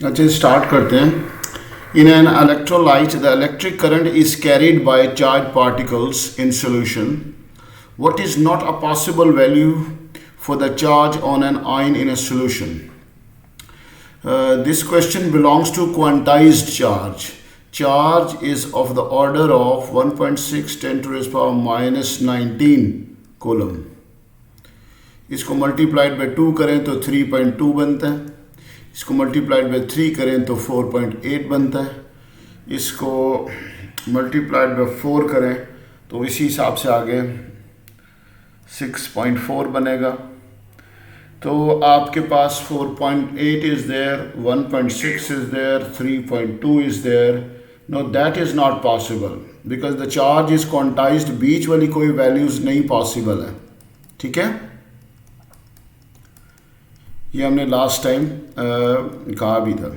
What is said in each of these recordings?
अच्छा स्टार्ट करते हैं. In an electrolyte, the electric current is carried by charged particles in solution. What is not a possible value for the charge on an ion in a solution? This question belongs to quantized charge. Charge is of the order of 1.6 10 to the power minus 19 coulomb. इसको multiplied by 2 करें तो 3.2 बनता है. इसको multiplied by 3 करें तो 4.8 बनता है. इसको मल्टीप्लाइड बाई 4 करें तो इसी हिसाब से आगे 6.4 बनेगा. तो आपके पास 4.8 is there, 1.6 is there, 3.2 is there. No that is not possible because the charge is quantised. बीच वाली कोई वैल्यूज़ नहीं पॉसिबल है. ठीक है, ये हमने लास्ट टाइम कहा भी था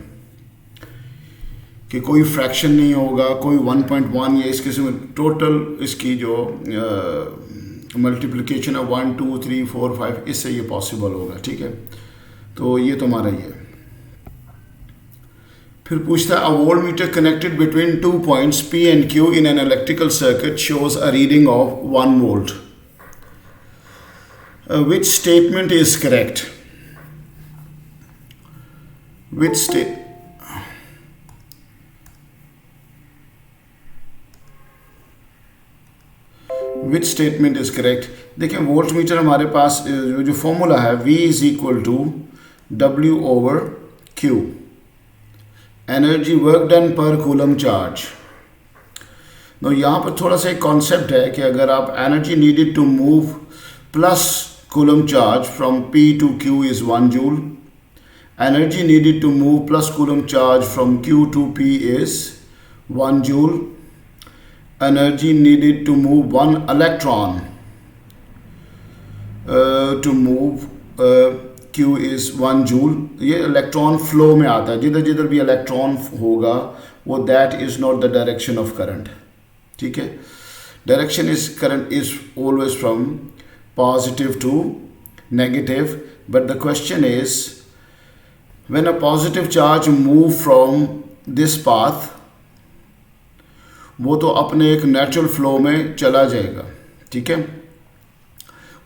कि कोई फ्रैक्शन नहीं होगा, कोई 1.1 या इस किस्म में टोटल इसकी जो मल्टीप्लिकेशन है 1 2 3 4 5 इससे ये पॉसिबल होगा. ठीक है, तो ये तो हमारा ही है. फिर पूछता है a voltmeter connected between 2 points P and Q in an electrical circuit shows a reading of 1 volt. Which statement is correct? Which statement is correct? देखिए वोल्ट मीटर हमारे पास जो फॉर्मूला है V is equal to W over Q. Energy work done पर coulomb charge. तो यहाँ पर थोड़ा सा एक कॉन्सेप्ट है कि अगर आप energy needed to move plus coulomb charge from P to Q is 1 joule. Energy needed to move plus coulomb charge from Q to P is 1 joule. Energy needed to move 1 electron to move Q is 1 joule. ये electron flow में आता है. जिधर जिधर भी electron होगा वो that is not the direction of current. ठीक है, direction is current is always from positive to negative. But the question is when a positive charge move from this path, वो तो अपने एक नेचुरल फ्लो में चला जाएगा. ठीक है,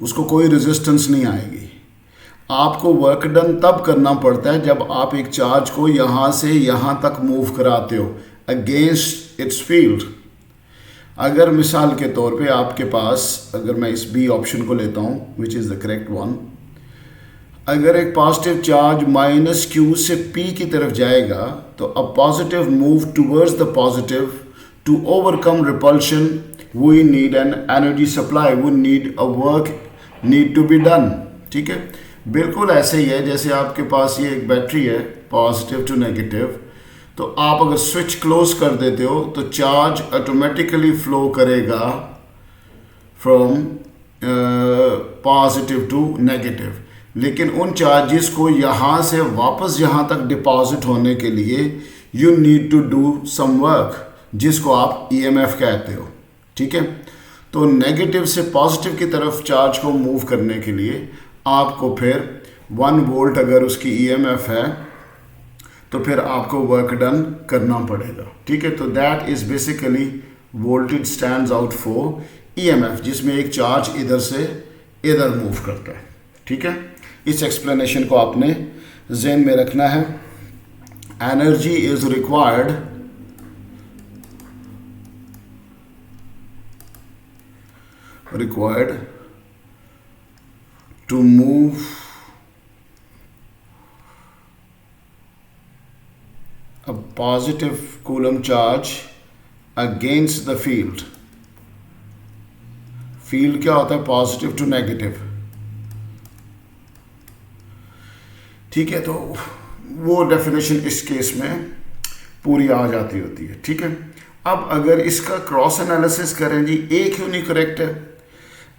उसको कोई रेजिस्टेंस नहीं आएगी. आपको वर्क डन तब करना पड़ता है जब आप एक चार्ज को यहाँ से यहाँ तक मूव कराते हो अगेंस्ट इट्स फील्ड. अगर मिसाल के तौर पे आपके पास, अगर मैं इस बी ऑप्शन को लेता हूँ which is the correct one, अगर एक पॉजिटिव चार्ज माइनस Q से P की तरफ जाएगा तो a positive move towards the positive to overcome repulsion we need an energy supply, we need a work need to be done. ठीक है, बिल्कुल ऐसे ही है जैसे आपके पास ये एक बैटरी है पॉजिटिव टू नेगेटिव. तो आप अगर स्विच क्लोज कर देते हो तो चार्ज ऑटोमेटिकली फ्लो करेगा फ्रॉम पॉजिटिव टू नेगेटिव. लेकिन उन चार्जेस को यहाँ से वापस यहाँ तक डिपॉजिट होने के लिए you need to do some work जिसको आप EMF कहते हो. ठीक है, तो नेगेटिव से पॉजिटिव की तरफ चार्ज को मूव करने के लिए आपको फिर 1 वोल्ट अगर उसकी EMF है तो फिर आपको वर्क डन करना पड़ेगा. ठीक है, तो that is basically voltage stands out for EMF जिसमें एक चार्ज इधर से इधर मूव करता है. ठीक है, इस एक्सप्लेनेशन को आपने ज़हन में रखना है. Energy is required to move a positive coulomb charge against the field. Field क्या होता है? Positive to negative. ठीक है, तो वो डेफिनेशन इस केस में पूरी आ जाती होती है. ठीक है, अब अगर इसका क्रॉस एनालिसिस करें जी, ए क्यों नहीं करेक्ट है?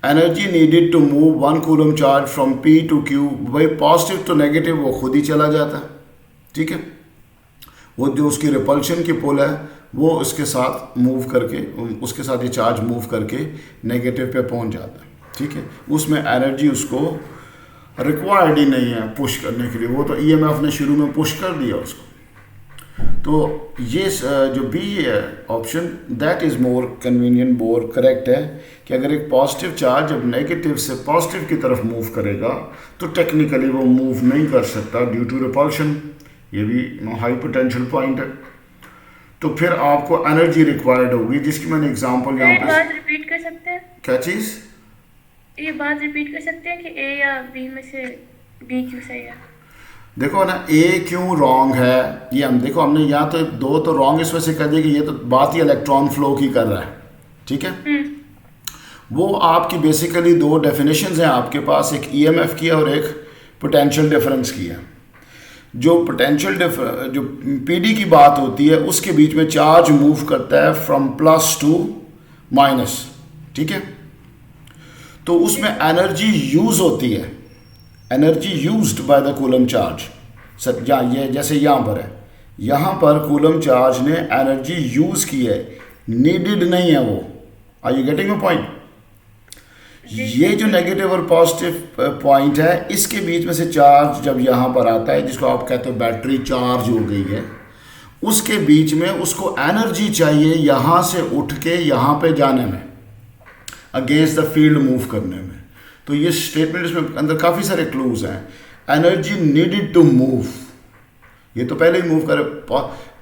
Energy needed to move 1 coulomb charge from P to Q, भाई पॉजिटिव टू नेगेटिव वो खुद ही चला जाता है. ठीक है, वो जो उसकी रिपल्शन की पोल है वो उसके साथ मूव करके, उसके साथ ये चार्ज मूव करके नेगेटिव पे पहुंच जाता है. ठीक है, उसमें एनर्जी उसको रिक्वायर्ड ही नहीं है पुश करने के लिए. वो तो EMF ने शुरू में पुश कर दिया उसको. तो ये जो बी है option, that is more convenient, more correct है कि अगर एक पॉजिटिव चार्ज जब नेगेटिव से पॉजिटिव की तरफ मूव करेगा तो टेक्निकली वो मूव नहीं कर सकता ड्यू टू रिपल्शन। ये भी हाई पोटेंशियल पॉइंट है। तो फिर आपको एनर्जी रिक्वायर्ड होगी, जिसकी मैंने एग्जांपल यहाँ पे। बात रिपीट कर सकते हैं? क्या चीज़? ये बात रिपीट कर सकते हैं कि ए या बी में से बी क्यों सही है? देखो ना, ए क्यों रॉन्ग है, ये हम देखो, हमने यहाँ तो दो तो रॉन्ग इस वजह से कर दिया कि ये तो बात ही इलेक्ट्रॉन फ्लो की कर रहा है, ठीक है। वो आपकी बेसिकली दो डेफिनेशंस हैं आपके पास, एक ईएमएफ की है और एक पोटेंशियल डिफरेंस की है। जो पोटेंशियल जो पीडी की बात होती है उसके बीच में चार्ज मूव करता है फ्रॉम प्लस टू माइनस, ठीक है। तो उसमें एनर्जी यूज होती है, energy used by the coulomb charge. Sir ये जैसे यहाँ पर है, यहाँ पर कूलम चार्ज ने एनर्जी यूज की है, नीडेड नहीं है वो। Are you getting my point? ये जो नेगेटिव और पॉजिटिव पॉइंट है, इसके बीच में से चार्ज जब यहाँ पर आता है, जिसको आप कहते हो बैटरी चार्ज हो गई है, उसके बीच में उसको एनर्जी चाहिए यहाँ से उठ के यहाँ पे जाने में, अगेंस्ट द फील्ड मूव करने में। तो ये स्टेटमेंट, इसमें अंदर काफ़ी सारे क्लूज हैं। एनर्जी नीडेड टू मूव, ये तो पहले ही मूव करे,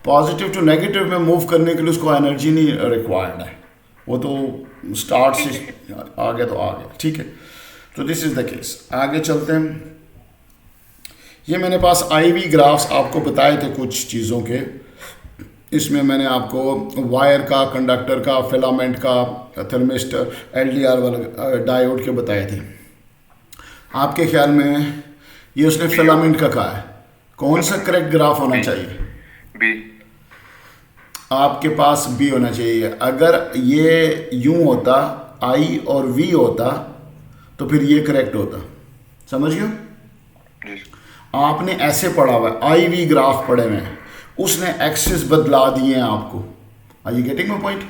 पॉजिटिव टू नेगेटिव में मूव करने के लिए उसको एनर्जी नहीं रिक्वायर्ड है, वो तो स्टार्ट से आ गया तो आ गया, ठीक है। तो दिस इज द केस। आगे चलते हैं। ये मैंने पास आईवी ग्राफ्स आपको बताए थे कुछ चीज़ों के, इसमें मैंने आपको वायर का, कंडक्टर का, फिलामेंट का, थर्मिस्टर, एलडीआर वाला डायोड के बताए थे। आपके ख्याल में ये उसने फिलामेंट का कहा है, कौन सा करेक्ट ग्राफ होना चाहिए? बी। आपके पास बी होना चाहिए। अगर ये यूं होता, आई और वी होता, तो फिर ये करेक्ट होता। समझ गए? आपने ऐसे पढ़ा हुआ है, आई वी ग्राफ पढ़े हुए हैं, उसने एक्सिस बदला दिए हैं आपको। Are you getting my point?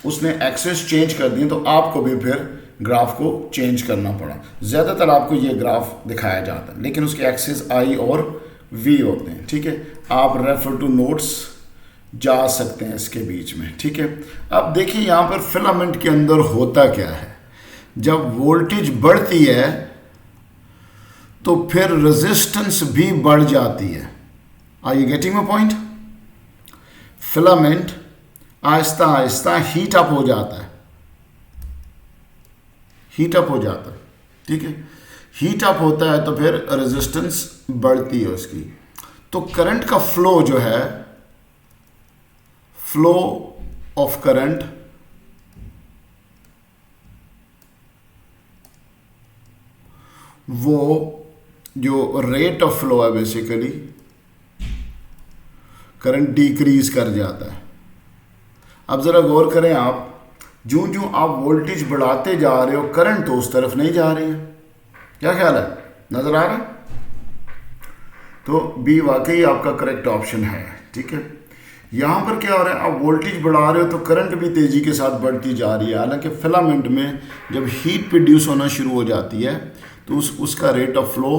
उसने एक्सिस चेंज कर दिए, तो आपको भी फिर ग्राफ को चेंज करना पड़ा। ज़्यादातर आपको ये ग्राफ दिखाया जाता है, लेकिन उसके एक्सिस आई और वी होते हैं, ठीक है। आप रेफर टू नोट्स जा सकते हैं इसके बीच में, ठीक है। अब देखिए यहाँ पर फिलामेंट के अंदर होता क्या है, जब वोल्टेज बढ़ती है तो फिर रेजिस्टेंस भी बढ़ जाती है। Are you getting my point? Filament आहिस्ता आहिस्ता हीट अप हो जाता है, हीट अप हो जाता है, ठीक है। हीट अप होता है तो फिर रेजिस्टेंस बढ़ती है उसकी। तो करंट का फ्लो जो है, फ्लो ऑफ करंट वो जो रेट ऑफ फ्लो है, बेसिकली करंट डिक्रीज कर जाता है। अब ज़रा गौर करें आप, जो जो आप वोल्टेज बढ़ाते जा रहे हो, करंट तो उस तरफ नहीं जा रही है। क्या ख्याल है, नज़र आ रहा है? तो बी वाकई आपका करेक्ट ऑप्शन है, ठीक है। यहाँ पर क्या हो रहा है, आप वोल्टेज बढ़ा रहे हो तो करंट भी तेज़ी के साथ बढ़ती जा रही है। हालांकि फिलामेंट में जब हीट प्रोड्यूस होना शुरू हो जाती है तो उसका रेट ऑफ फ्लो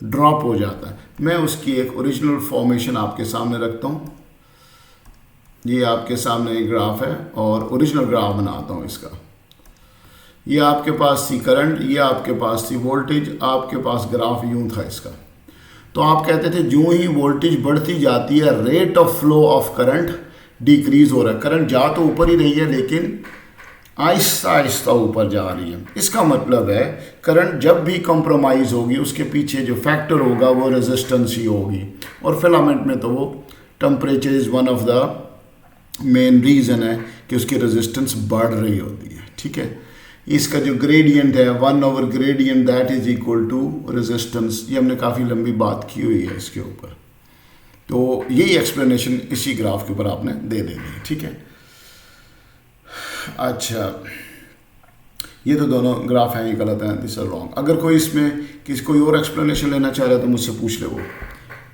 ड्रॉप हो जाता है। मैं उसकी एक ओरिजिनल फॉर्मेशन आपके सामने रखता हूँ। ये आपके सामने एक ग्राफ है और ओरिजिनल ग्राफ बनाता हूँ इसका। ये आपके पास थी करंट, ये आपके पास थी वोल्टेज, आपके पास ग्राफ यूं था इसका। तो आप कहते थे जो ही वोल्टेज बढ़ती जाती है, rate of flow of current decrease हो रहा है। करंट जा तो ऊपर ही रही है, लेकिन आहिस्ता आहिस्ता ऊपर जा रही है। इसका मतलब है करंट जब भी कंप्रोमाइज़ होगी, उसके पीछे जो फैक्टर होगा वो रेजिस्टेंस ही होगी। और फिलामेंट में तो वो temperature is one of the main reason है कि उसकी रेजिस्टेंस बढ़ रही होती है, ठीक है। इसका जो ग्रेडियंट है, 1 gradient that is equal to resistance. ये हमने काफ़ी लंबी बात की हुई है इसके ऊपर। तो यही एक्सप्लेनेशन इसी ग्राफ के ऊपर आपने दे देनी है, ठीक है। अच्छा, ये तो दोनों ग्राफ हैं, ये गलत हैं, दिस आर रॉन्ग। अगर कोई इसमें कोई और एक्सप्लेनेशन लेना चाह रहा है तो मुझसे पूछ ले वो,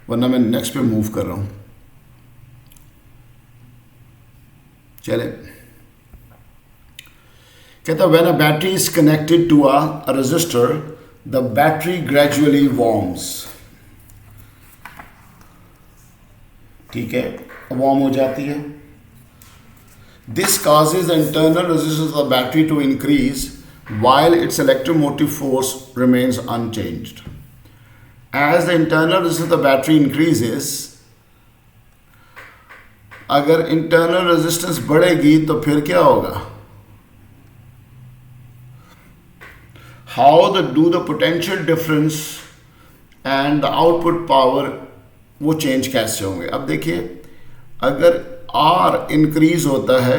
वरना मैं नेक्स्ट पे मूव कर रहा हूँ। चले, कहता है when a battery is connected to a resistor the battery gradually warms. ठीक है, वार्म हो जाती है। This causes the internal resistance of the battery to increase while its electromotive force remains unchanged. As the internal resistance of the battery increases, अगर internal resistance बढ़ेगी तो फिर क्या होगा? How the potential difference and the output power वो change कैसे होंगे? अब देखिए, अगर आर इंक्रीज होता है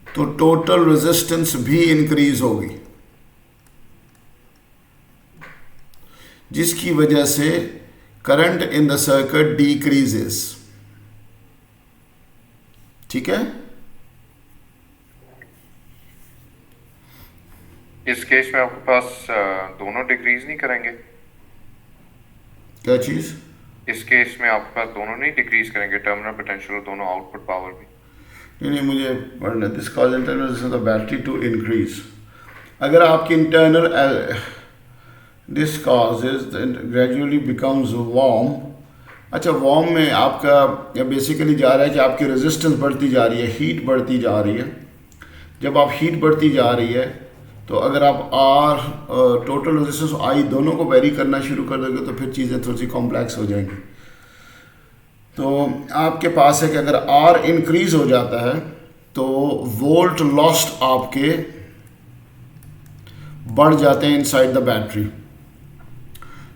तो टोटल रेजिस्टेंस भी इंक्रीज होगी, जिसकी वजह से current in the circuit decreases. ठीक है, इस केस में आपके पास दोनों डिक्रीज नहीं करेंगे? क्या चीज? इस केस में आपके पास दोनों नहीं डिक्रीज करेंगे, टर्मिनल पोटेंशियल और दोनों आउटपुट पावर भी? नहीं, मुझे पढ़ना। This cause internal battery to increase. अगर आपकी internal this causes gradually becomes warm. अच्छा, वार्म में आपका बेसिकली जा रहा है कि आपकी रेजिस्टेंस बढ़ती जा रही है, हीट बढ़ती जा रही है। जब आप हीट बढ़ती जा रही है तो अगर आप आर टोटल रेजिस्टेंस आई दोनों को वेरी करना शुरू कर दोगे तो फिर चीज़ें थोड़ी सी कॉम्प्लेक्स हो जाएंगी। तो आपके पास है कि अगर आर इंक्रीज हो जाता है तो वोल्ट लॉस्ट आपके बढ़ जाते हैं इनसाइड द बैटरी।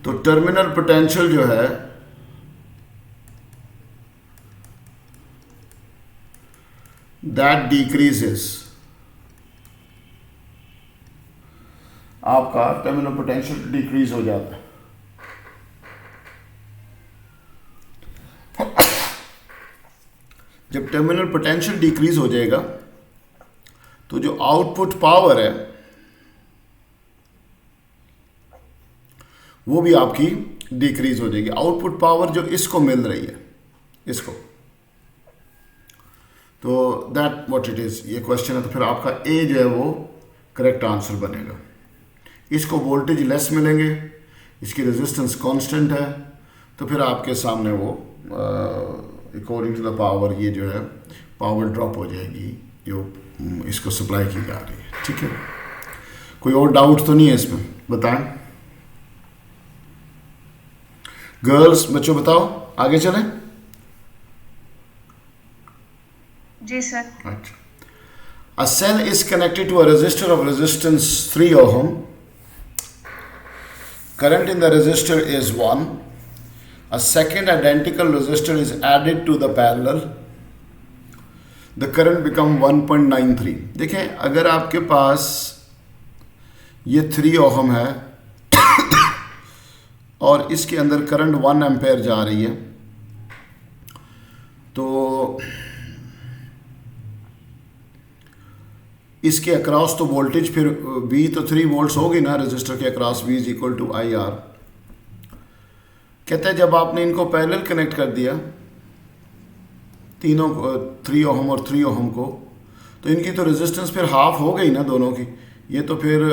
तो टर्मिनल पोटेंशियल जो है दैट डिक्रीजेस। आपका टर्मिनल पोटेंशियल डिक्रीज हो जाता है। जब टर्मिनल पोटेंशियल डिक्रीज हो जाएगा तो जो आउटपुट पावर है वो भी आपकी डिक्रीज हो जाएगी। आउटपुट पावर जो इसको मिल रही है, इसको, तो दैट व्हाट इट इज, ये क्वेश्चन है। तो फिर आपका ए जो है वो करेक्ट आंसर बनेगा। इसको वोल्टेज लेस मिलेंगे, इसकी रेजिस्टेंस कांस्टेंट है, तो फिर आपके सामने वो अकॉर्डिंग टू द पावर ये जो है पावर ड्रॉप हो जाएगी जो इसको सप्लाई की जा रही है। ठीक है, कोई और डाउट तो नहीं है इसमें? बताएं गर्ल्स, बच्चों बताओ, आगे चलें? जी सर। अच्छा, a cell is connected to a resistor of resistance 3 ohm. Current in the resistor is 1. A second identical resistor is added to the parallel. The current become 1.93. देखें, अगर आपके पास ये 3 ओहम है और इसके अंदर करंट 1 एम्पेयर जा रही है, तो इसके अक्रॉस तो वोल्टेज फिर V तो 3 वोल्ट्स होगी ना, रजिस्टर के across V is equal to I R. कहते हैं जब आपने इनको पैरेलल कनेक्ट कर दिया, तीनों 3 ओहम और 3 ओहम को, तो इनकी तो रेजिस्टेंस फिर हाफ हो गई ना दोनों की। ये तो फिर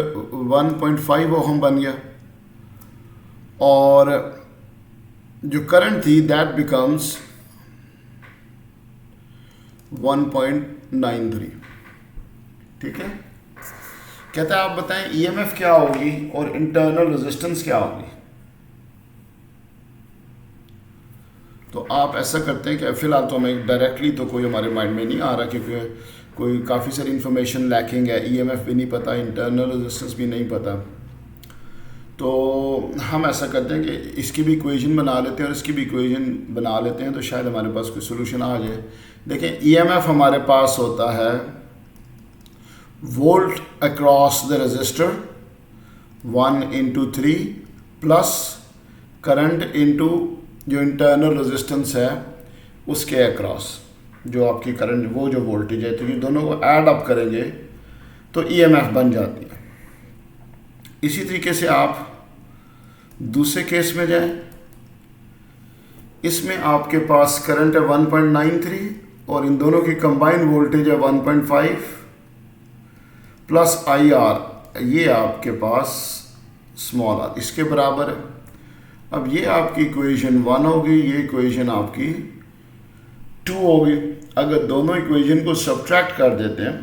1.5 ओहम बन गया और जो करंट थी दैट बिकम्स 1.93। ठीक है, कहता है आप बताएं ईएमएफ क्या होगी और इंटरनल रेजिस्टेंस क्या होगी। तो आप ऐसा करते हैं कि फिलहाल तो हमें डायरेक्टली तो कोई हमारे माइंड में नहीं आ रहा, क्योंकि कोई काफ़ी सारी इंफॉर्मेशन लैकिंग है। ईएमएफ भी नहीं पता, इंटरनल रेजिस्टेंस भी नहीं पता। तो हम ऐसा करते हैं कि इसकी भी इक्वेशन बना लेते हैं और इसकी भी इक्वेशन बना लेते हैं, तो शायद हमारे पास कोई सोल्यूशन आ जाए। देखें, ईएमएफ हमारे पास होता है volt across the resistor 1 × 3 plus current into जो इंटरनल रेजिस्टेंस है उसके अक्रॉस जो आपकी करंट, वो जो वोल्टेज है, तो ये दोनों को ऐड अप करेंगे तो ईएमएफ बन जाती है। इसी तरीके से आप दूसरे केस में जाएं। इसमें आपके पास करंट है 1.93 और इन दोनों की कंबाइंड वोल्टेज है 1.5 प्लस आई आर, ये आपके पास स्मॉल आर इसके बराबर है। अब ये आपकी इक्वेशन 1 होगी, ये इक्वेशन आपकी 2 होगी। अगर दोनों इक्वेशन को सब्ट्रैक्ट कर देते हैं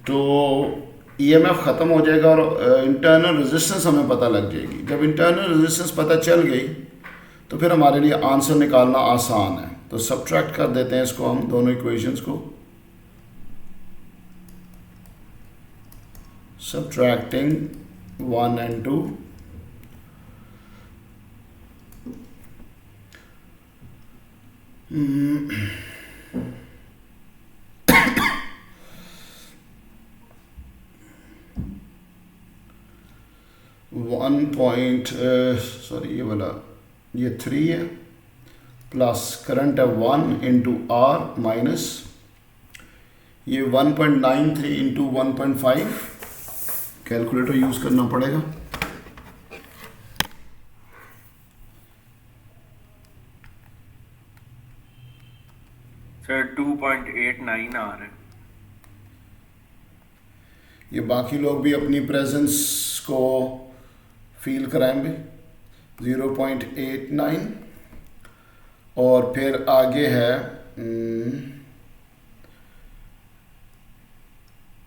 तो ईएमएफ ख़त्म हो जाएगा और इंटरनल रेजिस्टेंस हमें पता लग जाएगी। जब इंटरनल रेजिस्टेंस पता चल गई तो फिर हमारे लिए आंसर निकालना आसान है। तो सब्ट्रैक्ट कर देते हैं इसको हम, दोनों इक्वेशंस को। सब्ट्रैक्टिंग 1 and 2, ये वाला ये 3 है, प्लस करंट है 1 इंटू आर माइनस ये 1.93 इंटू 1.5। कैलकुलेटर यूज करना पड़ेगा। सर 2.89 आ रहा है। ये बाकी लोग भी अपनी प्रेजेंस को फील कराएंगे। 0.89 और फिर आगे है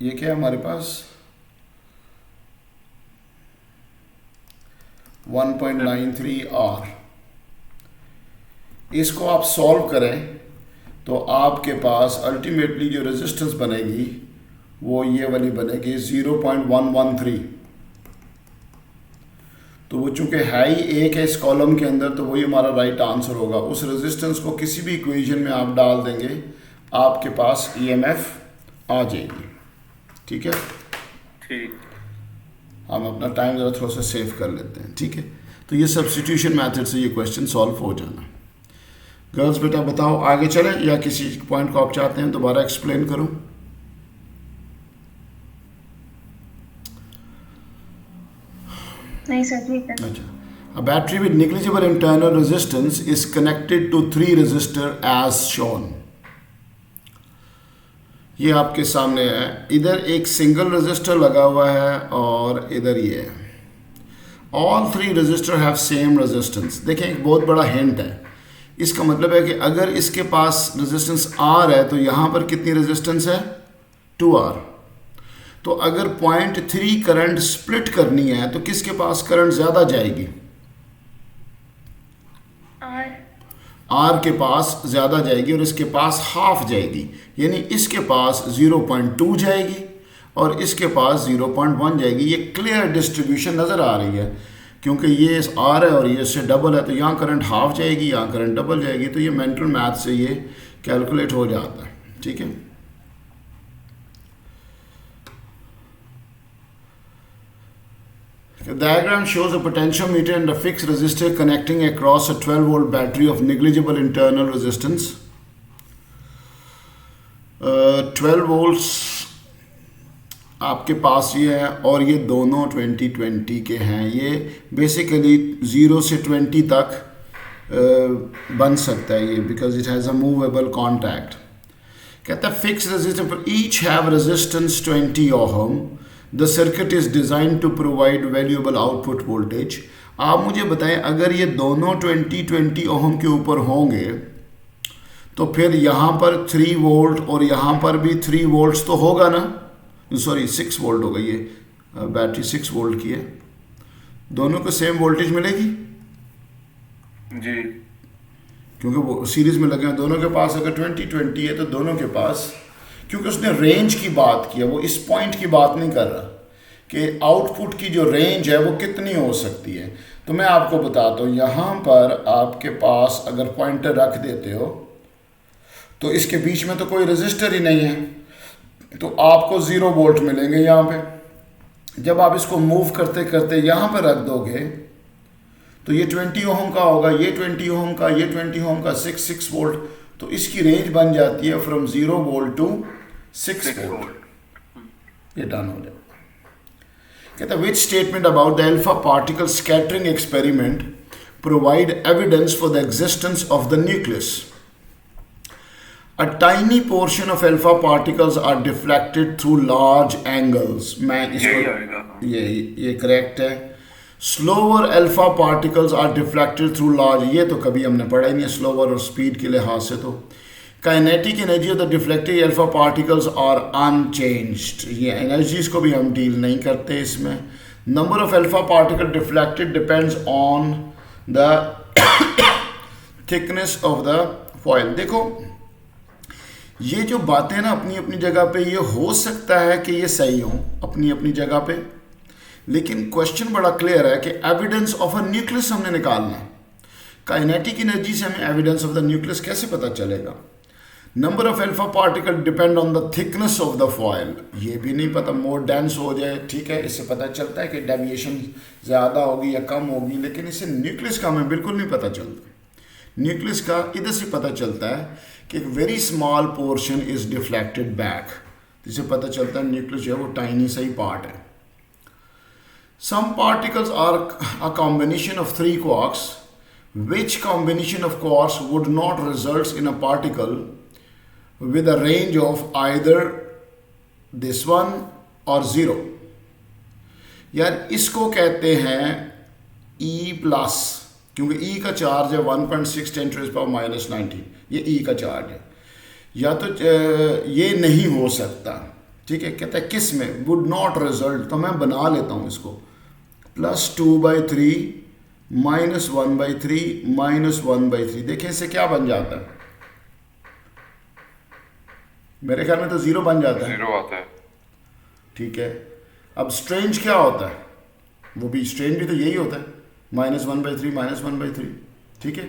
ये क्या है हमारे पास 1.93 आर। इसको आप सॉल्व करें तो आपके पास अल्टीमेटली जो रेजिस्टेंस बनेगी वो ये वाली बनेगी 0.113। तो वो चूंकि है ही एक है इस कॉलम के अंदर, तो वही हमारा राइट आंसर होगा। उस रेजिस्टेंस को किसी भी इक्वेशन में आप डाल देंगे, आपके पास ईएमएफ आ जाएगी। ठीक है, ठीक। हम अपना टाइम ज़रा थोड़ा सा सेव कर लेते हैं। ठीक है, तो ये सब्स्टिट्यूशन मेथड से ये क्वेश्चन सॉल्व हो जाना। गर्ल्स बेटा बताओ आगे चलें या किसी पॉइंट को आप चाहते हैं दोबारा एक्सप्लेन करूं? नहीं सर, ठीक है। अच्छा, a battery with negligible internal resistance is connected to 3 resistor as shown। ये आपके सामने है, इधर एक सिंगल रेजिस्टर लगा हुआ है और इधर ये है। All 3 resistor have same resistance. देखें एक बहुत बड़ा हिंट है, इसका मतलब है कि अगर इसके पास रेजिस्टेंस R है तो यहाँ पर कितनी रेजिस्टेंस है 2R। तो अगर 0.3 करंट स्प्लिट करनी है तो किसके पास करंट ज़्यादा जाएगी? R के पास ज़्यादा जाएगी और इसके पास हाफ जाएगी, यानी इसके पास 0.2 जाएगी और इसके पास 0.1 जाएगी। ये क्लियर डिस्ट्रीब्यूशन नज़र आ रही है क्योंकि ये R है और ये इससे डबल है, तो यहाँ करंट हाफ जाएगी, यहाँ करंट डबल जाएगी। तो ये मेंटल मैथ से ये कैलकुलेट हो जाता है। ठीक है, the diagram shows a potentiometer and a fixed resistor connecting across a 12-volt battery of negligible internal resistance। 12 volts आपके पास ये है और ये दोनों 20-20 के हैं। ये बेसिकली 0 से 20 तक बन सकता है ये, because it has a movable contact. कहता है फिक्स रेजिस्टर पर each have resistance 20 ohm. The circuit is design to provide valuable output voltage. आप मुझे बताएं अगर ये दोनों 20-20 ओहम के ऊपर होंगे तो फिर यहाँ पर 3 वोल्ट और यहाँ पर भी 3 वोल्ट्स तो होगा ना, सॉरी 6 वोल्ट होगा। ये बैटरी 6 वोल्ट की है, दोनों को सेम वोल्टेज मिलेगी जी, क्योंकि वो सीरीज में लगे हैं। दोनों के पास अगर 20-20 है तो दोनों के पास, क्योंकि उसने रेंज की बात की है, वो इस पॉइंट की बात नहीं कर रहा कि आउटपुट की जो रेंज है वो कितनी हो सकती है। तो मैं आपको बताता हूँ, यहाँ पर आपके पास अगर पॉइंटर रख देते हो तो इसके बीच में तो कोई रेजिस्टर ही नहीं है, तो आपको 0 वोल्ट मिलेंगे यहाँ पे। जब आप इसको मूव करते करते यहाँ पर रख दोगे तो ये 20 ओहम का होगा, ये 20 ओहम का, ये 20 ओहम का, 6 वोल्ट। तो इसकी रेंज बन जाती है फ्रॉम 0 वोल्ट टू 6 वोल्ट। ये डन हो जाएगा। कहता है which statement about the alpha particle scattering experiment provide evidence for the existence of the nucleus. A tiny portion of alpha particles are deflected through large angles। मैं इसको ये correct है। Slower alpha particles are deflected through large, ये तो कभी हमने पढ़ा ही नहीं है स्लोअर और स्पीड के लिहाज से। तो kinetic energy of the deflected alpha particles are unchanged, ये एनर्जीज को भी हम डील नहीं करते इसमें। Number of alpha particle deflected depends on the thickness of the foil. देखो ये जो बातें ना अपनी अपनी जगह पे, ये हो सकता है कि ये सही हो अपनी अपनी जगह पे, लेकिन क्वेश्चन बड़ा क्लियर है कि एविडेंस ऑफ अ न्यूक्लियस हमने निकालना है। काइनेटिक एनर्जी से हमें एविडेंस ऑफ द न्यूक्लियस कैसे पता चलेगा? Number of alpha particle depend on the thickness of the foil, ये भी नहीं पता, मोर डेंस हो जाए, ठीक है, इससे पता चलता है कि डेविएशन ज़्यादा होगी या कम होगी, लेकिन इससे न्यूक्लियस का हमें बिल्कुल नहीं पता चलता। न्यूक्लियस का इधर से पता चलता है कि एक very small portion is deflected back, जिससे पता चलता है न्यूक्लियस जो है वो टाइनी सा ही पार्ट है। Some particles are a combination of 3 quarks, which combination of quarks would not result in a particle with a range of either this one or 0। यार इसको कहते हैं E+, क्योंकि E का चार्ज है 1.6 × 10⁻⁻19, ये E का चार्ज है। या तो ये नहीं हो सकता, ठीक है, कहता है किस में, वुड नॉट रिजल्ट, तो मैं बना लेता हूँ इसको, +2/3 -1/3 -1/3। देखें इससे क्या बन जाता है, मेरे ख्याल में तो 0 बन जाता है, 0 आता है। ठीक है। अब स्ट्रेंज क्या होता है, वो भी स्ट्रेंज भी तो यही होता है, -1/3 -1/3, ठीक है।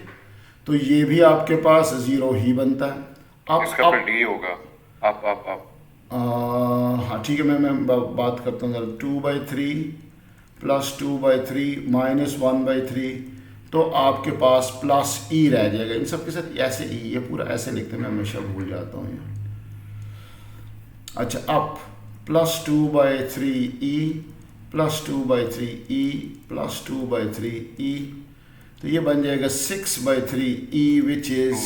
तो ये भी आपके पास 0 ही बनता है। अब इसका फिर डी होगा। आप हाँ ठीक है, मैं बात करता हूँ जरा। 2/3 +2/3 -1/3, तो आपके पास +E रह जाएगा। इन सब के साथ ऐसे E, ये पूरा ऐसे लिखते हैं, मैं हमेशा भूल जाता हूँ ये। अच्छा, अब +2/3E +2/3E +2/3E, तो ये बन जाएगा 6/3E विच इज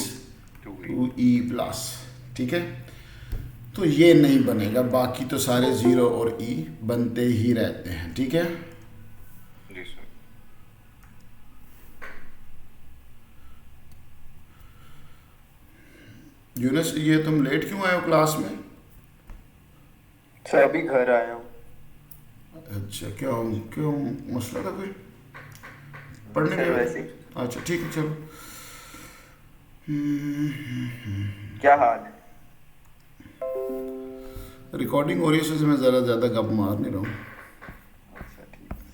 2E+, ठीक है। तो ये नहीं बनेगा, बाकी तो सारे 0 और E बनते ही रहते हैं, ठीक है। जी सर। यूनुस, ये तुम लेट क्यों आए हो क्लास में? सर अभी घर आया हूँ। अच्छा, क्यों क्यों मसला था कोई पढ़ने सर में? वैसे ही। अच्छा ठीक है, चलो। क्या हाल है? रिकॉर्डिंग हो रही है, इससे मैं ज़रा ज़्यादा गप मार नहीं रहा हूँ। अच्छा ठीक है सर।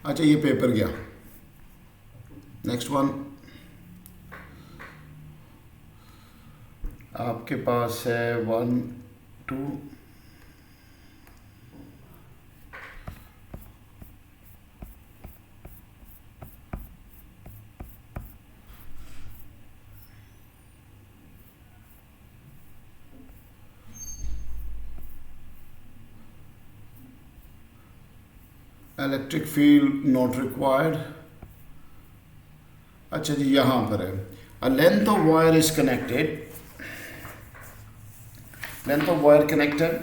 अच्छा, ये पेपर गया। नेक्स्ट वन आपके पास है 1 2 इलेक्ट्रिक फील्ड नॉट रिक्वायर्ड। अच्छा जी, यहाँ पर है a length of wire is connected, length of wire connected,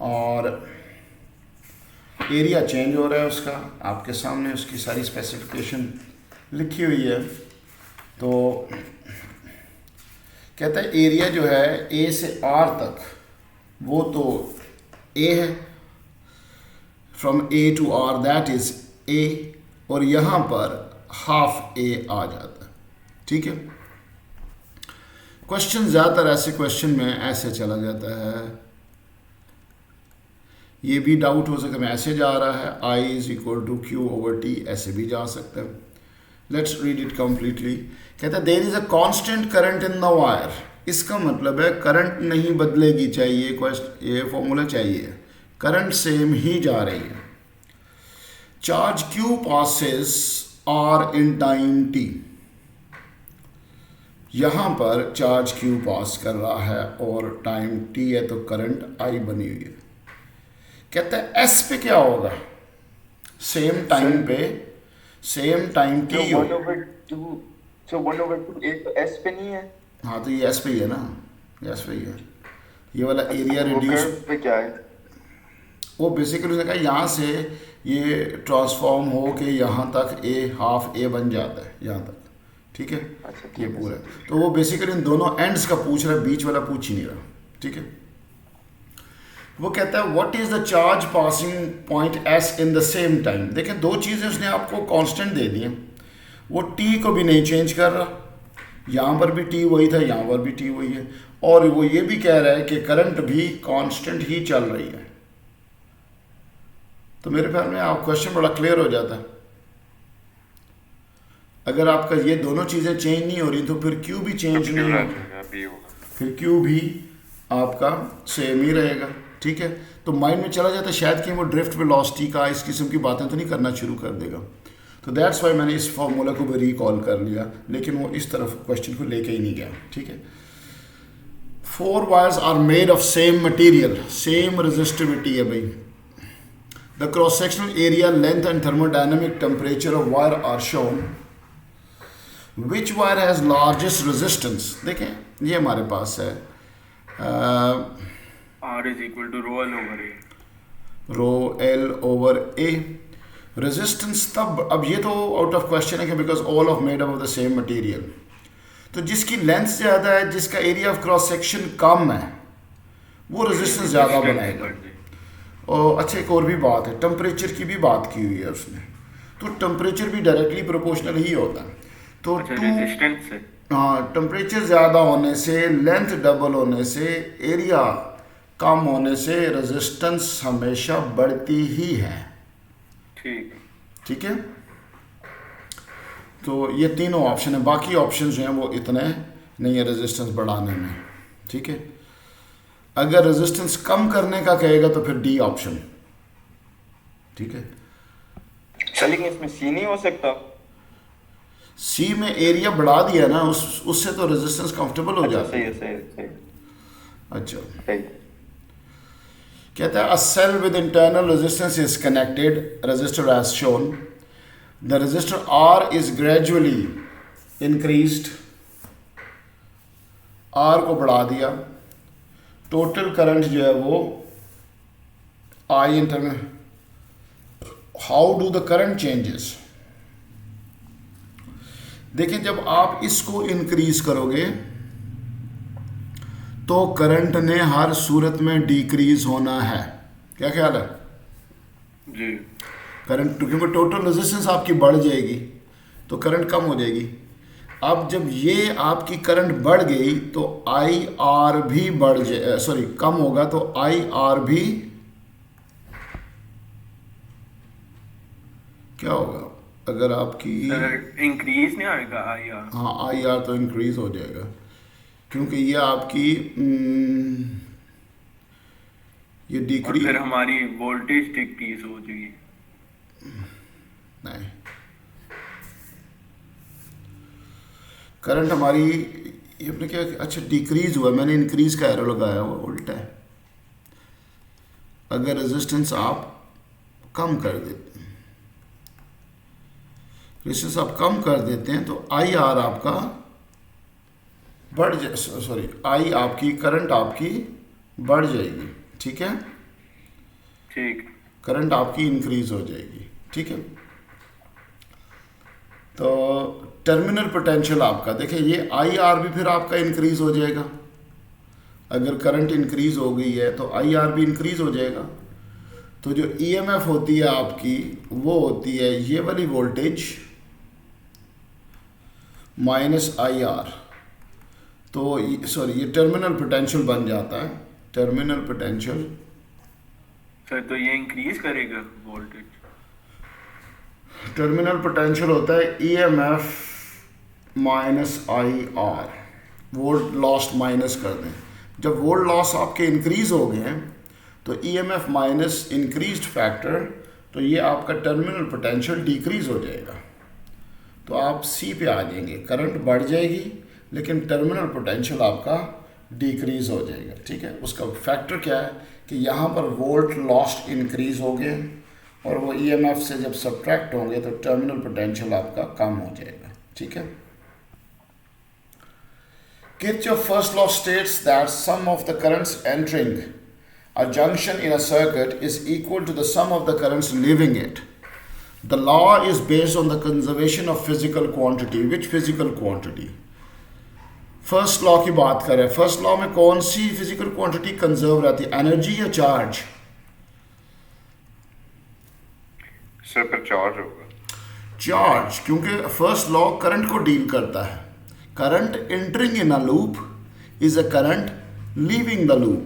और एरिया चेंज हो रहा है उसका, आपके सामने उसकी सारी स्पेसिफिकेशन लिखी हुई है। तो कहता है एरिया जो है A से R तक, वो तो A है, from A to R that is A, और यहाँ पर ½ A आ जाता है, ठीक है। क्वेश्चन ज़्यादातर ऐसे क्वेश्चन में ऐसे चला जाता है, ये भी डाउट हो सकता है मैं ऐसे जा रहा है, I = Q/T, ऐसे भी जा सकता है। Let's read it completely. कहता है there is a constant current in the wire, इसका मतलब है करंट नहीं बदलेगी, चाहिए ये फॉर्मूला चाहिए, करंट सेम ही जा रही है। Charge Q passes R in time T, यहाँ पर चार्ज Q पास कर रहा है और टाइम T है, तो करंट I बनी हुई है। कहता है S पे क्या होगा, सेम टाइम पे, सेम टाइम T हो। 1/2, so 1/2 ये तो S पे नहीं है। हाँ, तो ये S पे ही है ना, S पे ही है। ये वाला एरिया वो रिड्यूस, कर्व पे क्या है? वो बेसिकली उसने कहा यहाँ से ये ट्रांसफॉर्म हो के यहाँ तक ए हाफ ए बन जाता है यहाँ तक, ठीक है। अच्छा, ठीक ये है पूरा सर। तो वो बेसिकली इन दोनों एंड्स का पूछ रहा है, बीच वाला पूछ ही नहीं रहा, ठीक है। वो कहता है what is the charge passing point S in the same time. देखें दो चीज़ें उसने आपको कांस्टेंट दे दी हैं, वो टी को भी नहीं चेंज कर रहा, यहाँ पर भी टी वही था, यहाँ पर भी टी वही है, और वो ये भी कह रहा है कि करंट भी कांस्टेंट ही चल रही है। तो मेरे ख्याल में आप क्वेश्चन बड़ा क्लियर हो जाता है। अगर आपका ये दोनों चीज़ें चेंज नहीं हो रही तो फिर क्यू भी चेंज नहीं होगा, बी होगा। फिर क्यू भी आपका सेम ही रहेगा, ठीक है। तो माइंड में चला जाता है शायद कि वो ड्रिफ्ट वेलोसिटी का इस किस्म की बातें तो नहीं करना शुरू कर देगा। तो दैट्स वाई मैंने इस फार्मूला को भी रिकॉल कर लिया, लेकिन वो इस तरफ क्वेश्चन को लेके ही नहीं गया, ठीक है। 4 wires are made of same material, same resistivity है भाई। The cross sectional area, length and thermodynamic temperature of wire are shown. Which wire has largest resistance. देखें ये हमारे पास है R is equal to rho L over A. Rho L over A. Resistance तब, अब ये तो आउट ऑफ क्वेश्चन है कि because all of made up of the same material. तो जिसकी लेंथ ज़्यादा है, जिसका एरिया ऑफ क्रॉस सेक्शन कम है, वो रेजिस्टेंस ज़्यादा बनाएगा। और अच्छा एक और भी बात है, टेम्परेचर की भी बात की हुई है उसने। तो टेम्परेचर भी डायरेक्टली प्रोपोर्शनल ही होता है। तो अच्छा, रेजिस्टेंस से हाँ, टेम्परेचर ज़्यादा होने से, लेंथ डबल होने से, एरिया कम होने से रेजिस्टेंस हमेशा बढ़ती ही है, ठीक ठीक है। तो ये तीनों ऑप्शन है, बाकी ऑप्शन जो हैं वो इतने नहीं है रेजिस्टेंस बढ़ाने में, ठीक है। अगर रेजिस्टेंस कम करने का कहेगा तो फिर डी ऑप्शन, ठीक है। सर लेकिन इसमें सी नहीं हो सकता। सी में एरिया बढ़ा दिया ना, उससे तो रेजिस्टेंस कंफर्टेबल हो अच्छा जाता सही है। है, सही है, सही है, अच्छा, सही है। कहता है a cell with internal resistance is connected resistor as shown. The resistor R is gradually increased, R को बढ़ा दिया, टोटल करंट जो है वो I internal. How do the current changes. देखिए जब आप इसको इंक्रीज करोगे तो करंट ने हर सूरत में डिक्रीज होना है। क्या ख्याल है? जी। करंट क्योंकि टोटल रेजिस्टेंस आपकी बढ़ जाएगी तो करंट कम हो जाएगी। अब जब ये आपकी करंट बढ़ गई तो आई आर भी बढ़ जाए, सॉरी कम होगा तो आई आर भी क्या होगा अगर आपकी इंक्रीज नहीं आएगा आई आर। हाँ आई आर तो इंक्रीज हो जाएगा क्योंकि ये आपकी ये और डिक्रीज फिर हमारी वोल्टेज डिक्रीज हो जाएगी। नहीं, करंट हमारी ये अपने क्या अच्छा डिक्रीज हुआ, मैंने इंक्रीज का एरो लगाया हुआ उल्टा है। अगर रेजिस्टेंस आप कम कर देते हैं, रेजिस्टेंस आप कम कर देते हैं तो आई आर आपका बढ़ जाए, सॉरी आई आपकी करंट आपकी बढ़ जाएगी, ठीक है। ठीक। करंट आपकी इंक्रीज हो जाएगी, ठीक है। तो टर्मिनल पोटेंशियल आपका देखिए ये आई आर भी फिर आपका इंक्रीज हो जाएगा। अगर करंट इंक्रीज हो गई है तो आई आर भी इंक्रीज हो जाएगा। तो जो ईएमएफ होती है आपकी वो होती है ये वाली वोल्टेज माइनस आई आर। तो सॉरी ये टर्मिनल पोटेंशियल बन जाता है, टर्मिनल पोटेंशियल। सर तो ये इंक्रीज करेगा वोल्टेज। टर्मिनल पोटेंशियल होता है EMF minus I R, volt loss minus कर दें। जब वोल्ट लॉस आपके इंक्रीज हो गए हैं तो ईएमएफ माइनस इंक्रीज्ड फैक्टर, तो ये आपका टर्मिनल पोटेंशियल डिक्रीज हो जाएगा। तो आप सी पे आ जाएंगे, करंट बढ़ जाएगी लेकिन टर्मिनल पोटेंशियल आपका डिक्रीज हो जाएगा, ठीक है। उसका फैक्टर क्या है कि यहाँ पर वोल्ट लॉस्ट इंक्रीज हो गए और वो ईएमएफ से जब सब्ट्रैक्ट होंगे तो टर्मिनल पोटेंशियल आपका कम हो जाएगा, ठीक है। Kirchhoff first law states that sum of the currents entering A junction in a circuit is equal to the sum of the currents leaving it. The law is based on the conservation of physical quantity. Which physical quantity? First law की बात करें, first law में कौन सी physical quantity conserve रहती है, energy या charge? Sir पर charge होगा। चार्ज, क्योंकि फर्स्ट लॉ करंट को डील करता है। Current entering in a loop is a current leaving the loop,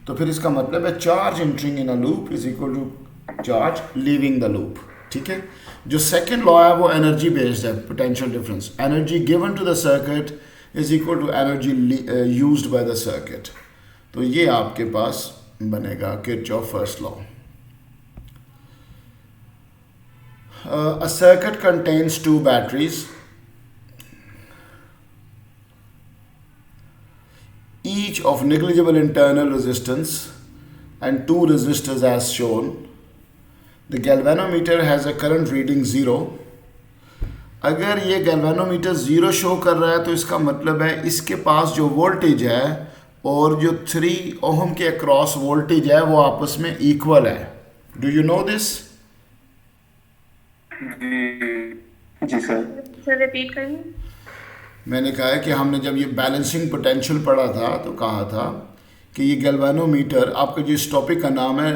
तो फिर इसका मतलब है charge entering in a loop is equal to charge leaving the loop. ठीक है, जो सेकेंड लॉ है वो एनर्जी बेस्ड है, potential difference. Energy given to the circuit is equal to energy used by the circuit. तो ये आपके पास बनेगा Kirchhoff first law. A circuit contains two batteries. Each of negligible internal resistance and two resistors as shown. The galvanometer has a current reading 0. अगर ये galvanometer 0 show कर रहा है तो इसका मतलब है इसके पास जो वोल्टेज है और जो 3 ओहम के अक्रॉस वोल्टेज है वो आपस में इक्वल है। Do you know this? जी सर। सर रिपीट करिए। मैंने कहा है कि हमने जब ये बैलेंसिंग पोटेंशियल पढ़ा था तो कहा था कि ये गैल्वेनोमीटर, आपका जो इस टॉपिक का नाम है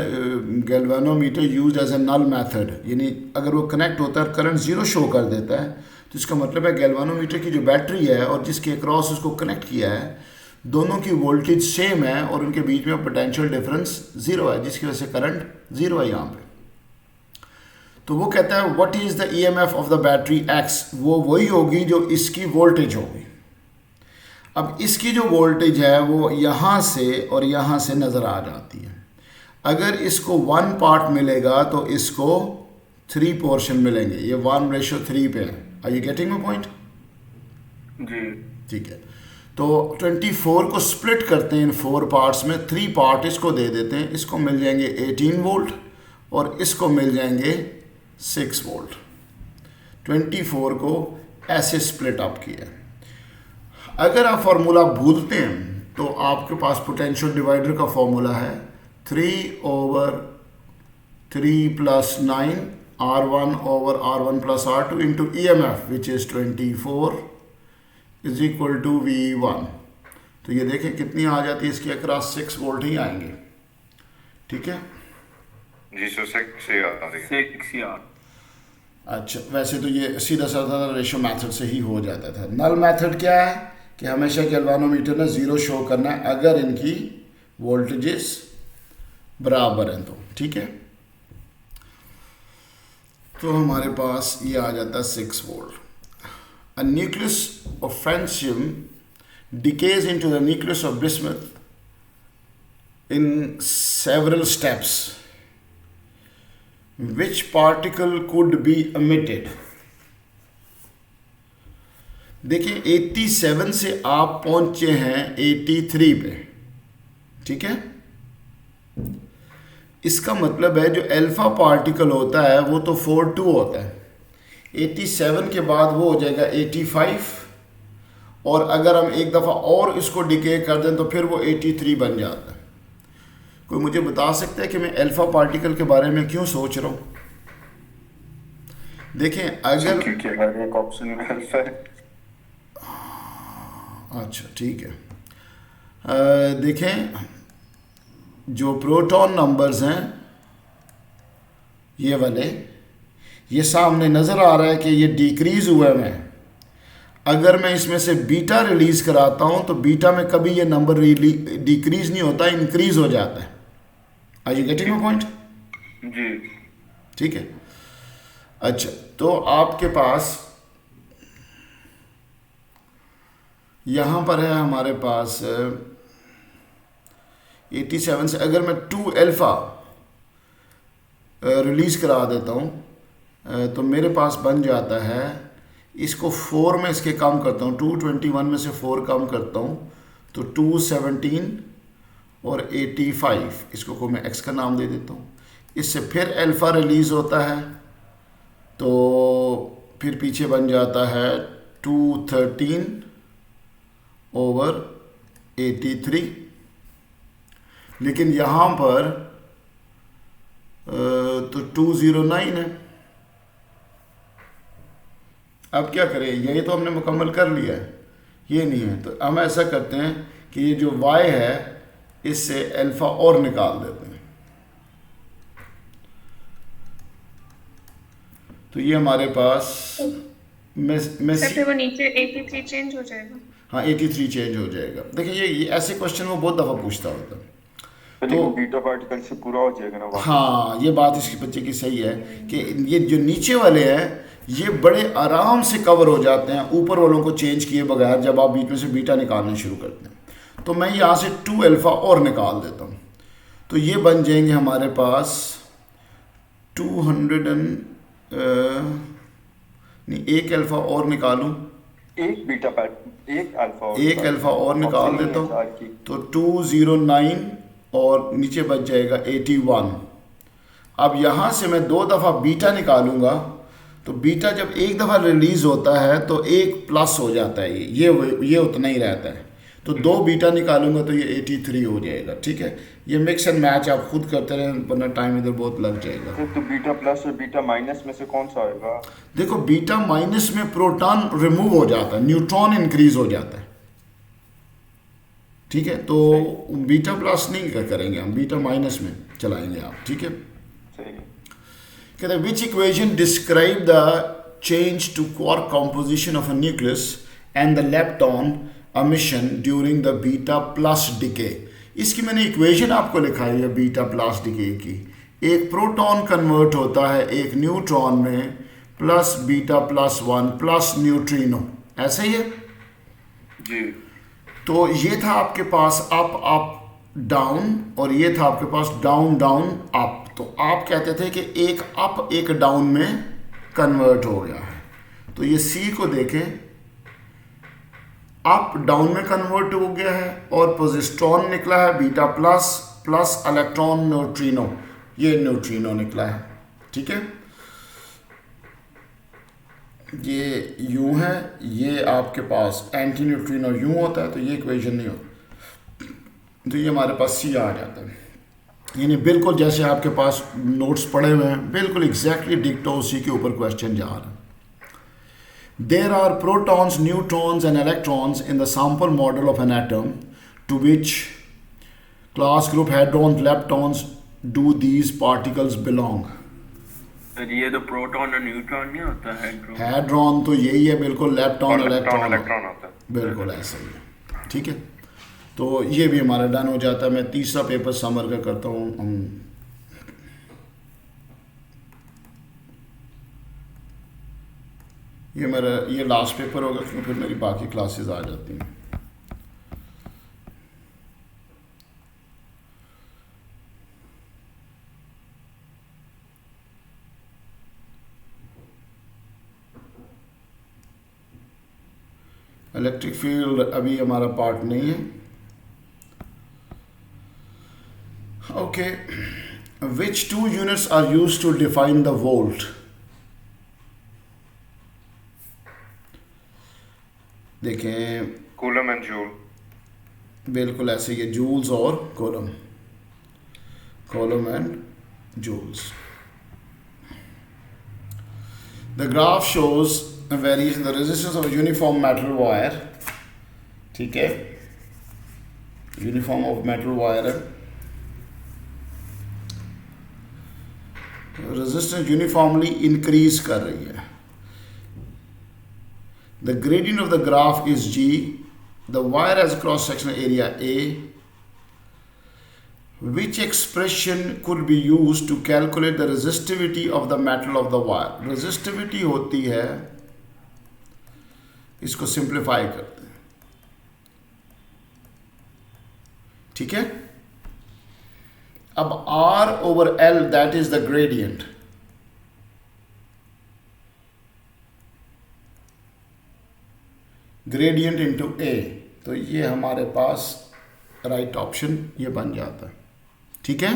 galvanometer used as a null method, यानी अगर वो कनेक्ट होता है करंट 0 शो कर देता है तो इसका मतलब है गैल्वेनोमीटर की जो बैटरी है और जिसके अक्रॉस उसको कनेक्ट किया है दोनों की वोल्टेज सेम है और उनके बीच में पोटेंशियल डिफरेंस 0 है, जिसकी वजह से करंट 0 है यहाँ पे। तो वो कहता है what is the EMF of the battery x, वो वही होगी जो इसकी वोल्टेज होगी। अब इसकी जो वोल्टेज है वो यहाँ से और यहाँ से नज़र आ जाती है। अगर इसको 1 पार्ट मिलेगा तो इसको 3 पोर्शन मिलेंगे, ये 1:3 पे है। Are you getting my point? जी ठीक है, तो 24 को स्प्लिट करते हैं इन 4 पार्ट्स में, 3 पार्ट इसको दे देते हैं, इसको मिल जाएंगे 18 वोल्ट और इसको मिल जाएंगे 6 वोल्ट। 24 को ऐसे स्प्लिट अप किया। अगर आप फार्मूला भूलते हैं तो आपके पास पोटेंशियल डिवाइडर का फॉर्मूला है 3/3 + 9 R1/R1 + R2 into EMF which is 24 is equal to V1। तो ये देखें कितनी आ जाती है, इसके अक्रॉस 6 वोल्ट ही आएंगे। ठीक है जी सर, 6 से आ रही है। 6 यार। अच्छा, वैसे तो ये सीधा साधा रेशो मेथड से ही हो जाता था। नल मेथड क्या है कि हमेशा गैल्वेनोमीटर ने 0 शो करना है अगर इनकी वोल्टेजेस बराबर हैं तो। ठीक है, तो हमारे पास ये आ जाता है 6 volt. A nucleus of francium decays into the nucleus of bismuth in several steps. Which particle could be emitted? देखिए 87 से आप पहुंचे हैं 83 पे। ठीक है, इसका मतलब है जो अल्फा पार्टिकल होता है वो तो 42 होता है, 87 के बाद वो हो जाएगा 85 और अगर हम एक दफ़ा और इसको डिके कर दें तो फिर वो 83 बन जाता है। कोई मुझे बता सकता है कि मैं अल्फा पार्टिकल के बारे में क्यों सोच रहा हूँ? देखें अगर क्योंकि अगर एक ऑप्शन में अल्फा है। अच्छा ठीक है, देखें जो प्रोटॉन नंबर्स हैं ये वाले, ये सामने नज़र आ रहा है कि ये डिक्रीज़ हुए हैं। अगर मैं इसमें से बीटा रिलीज़ कराता हूँ तो बीटा में कभी ये नंबर डिक्रीज़ नहीं होता, इंक्रीज़ हो जाता है। Are you getting my point? जी ठीक है, अच्छा तो आपके पास यहाँ पर है हमारे पास 87 से अगर मैं 2 अल्फा रिलीज़ करा देता हूँ तो मेरे पास बन जाता है, इसको 4 में इसके कम करता हूँ, 221 में से 4 कम करता हूँ तो 217 और 85, इसको को मैं x का नाम दे देता हूँ। इससे फिर अल्फ़ा रिलीज़ होता है तो फिर पीछे बन जाता है 213 over 83। लेकिन यहाँ पर तो 209 है। अब क्या करें, यही तो हमने मुकम्मल कर लिया है, ये नहीं है। तो हम ऐसा करते हैं कि ये जो y है इससे अल्फ़ा और निकाल देते हैं। तो ये हमारे पास सर फिर वो नीचे 83 चेंज हो जाएगा। हाँ 83 चेंज हो जाएगा। देखिए ये ऐसे क्वेश्चन वो बहुत दफ़ा पूछता होता है। तो बीटा पार्टिकल से पूरा हो जाएगा ना। हाँ ये बात इसके बच्चे की सही है कि ये जो नीचे वाले हैं ये बड़े आराम से कवर हो जाते हैं ऊपर वालों को चेंज किए बगैर जब आप बीच में से बीटा निकालना शुरू करते हैं। तो मैं यहाँ से 2 अल्फ़ा और निकाल देता हूँ, तो ये बन जाएंगे हमारे पास 1 अल्फ़ा और निकालूँ, एक बीटा एक अल्फा और निकाल देता हूँ, तो 209 और नीचे बच जाएगा 81। अब यहाँ से मैं 2 दफ़ा बीटा निकालूंगा, तो बीटा जब एक दफ़ा रिलीज़ होता है तो 1 प्लस हो जाता है, ये उतना ही रहता है। तो 2 बीटा निकालूंगा तो ये 83 हो जाएगा। ठीक है, ये मिक्स एंड मैच आप खुद करते रहें वरना टाइम इधर बहुत लग जाएगा। तो बीटा प्लस और बीटा माइनस में से कौन सा आएगा? देखो बीटा माइनस में प्रोटॉन रिमूव हो जाता है, न्यूट्रॉन इंक्रीज हो जाता है। ठीक है, तो बीटा प्लस नहीं करेंगे हम, बीटा माइनस में चलाएंगे आप। ठीक है, कहते हैं which equation describe the change to quark composition of a nucleus and the lepton emission during the beta plus decay। इसकी मैंने इक्वेशन आपको लिखाई है बीटा प्लस डिके की। एक प्रोटॉन कन्वर्ट होता है एक न्यूट्रॉन में plus beta plus 1 plus neutrino, ऐसे ही है जी। तो ये था आपके पास अप अप डाउन और ये था आपके पास डाउन डाउन अप। तो आप कहते थे कि एक अप एक डाउन में कन्वर्ट हो गया है। तो ये सी को देखें, अप डाउन में कन्वर्ट हो गया है और पोजिट्रॉन निकला है beta plus plus electron neutrino, ये न्यूट्रिनो निकला है। ठीक है, ये यूं है, ये आपके पास एंटी न्यूट्रिनो यूं होता है, तो ये इक्वेशन नहीं होती। तो ये हमारे पास सी आ जाता है, यानी बिल्कुल जैसे आपके पास नोट्स पड़े हुए हैं, बिल्कुल एग्जैक्टली डिक्टो उसी के ऊपर क्वेश्चन जा रहा है। There are protons, neutrons and electrons in the sample model of an atom, to which class group hadrons, leptons do these particles belong? ये तो प्रोटॉन और न्यूट्रॉन नहीं होता है। हैड्रॉन तो यही है बिल्कुल, लेप्टॉन इलेक्ट्रॉन होता है बिल्कुल ऐसा ही है। ठीक है, तो ये भी हमारा डन हो जाता है। मैं तीसरा पेपर समर का करता हूँ हम। ये मेरा ये लास्ट पेपर होगा क्योंकि फिर मेरी बाकी क्लासेस आ जाती हैं। इलेक्ट्रिक फील्ड अभी हमारा पार्ट नहीं है। Okay, which 2 units are used to define the volt? देखें, कूलम एंड जूल, बिल्कुल ऐसे ही, जूल्स और coulomb, coulomb and joules. The graph shows variation the resistance of uniform metal wire. ठीक है, यूनिफॉर्म ऑफ मेटल वायर है, resistance uniformly increase कर रही है। The gradient of the graph is G. The wire has a cross-sectional area A. Which expression could be used to calculate the resistivity of the metal of the wire? Resistivity होती है, इसको simplify करते हैं। ठीक है, अब R over L, that is the gradient. Gradient into a, तो ये हमारे पास राइट ऑप्शन ये बन जाता है। ठीक है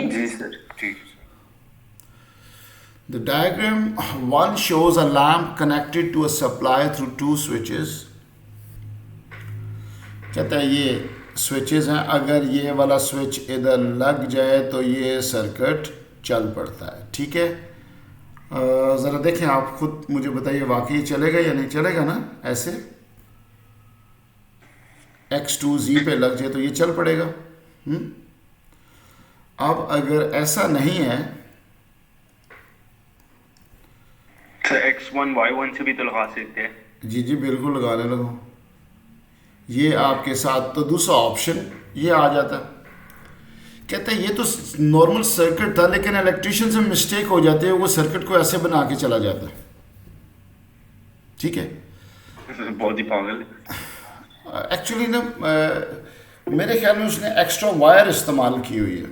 जी सर। ठीक। The diagram 1 shows a lamp connected to a supply through 2 switches। कहता है ये स्विचेस हैं, अगर ये वाला स्विच इधर लग जाए तो ये सर्किट चल पड़ता है। ठीक है, ज़रा देखें आप खुद मुझे बताइए वाकई चलेगा या नहीं चलेगा ना। ऐसे X2Z पे लग जाए तो ये चल पड़ेगा। अब अगर ऐसा नहीं है तो X1 Y1 से भी तो लगा सकते हैं। जी जी बिल्कुल लगाने लगो। ये आपके साथ तो दूसरा ऑप्शन ये आ जाता है, कहते हैं ये तो नॉर्मल सर्किट था लेकिन इलेक्ट्रिशियन से मिस्टेक हो जाती है, वो सर्किट को ऐसे बना के चला जाता है। ठीक है, बहुत ही पागल है। एक्चुअली ना मेरे ख्याल में उसने एक्स्ट्रा वायर इस्तेमाल की हुई है।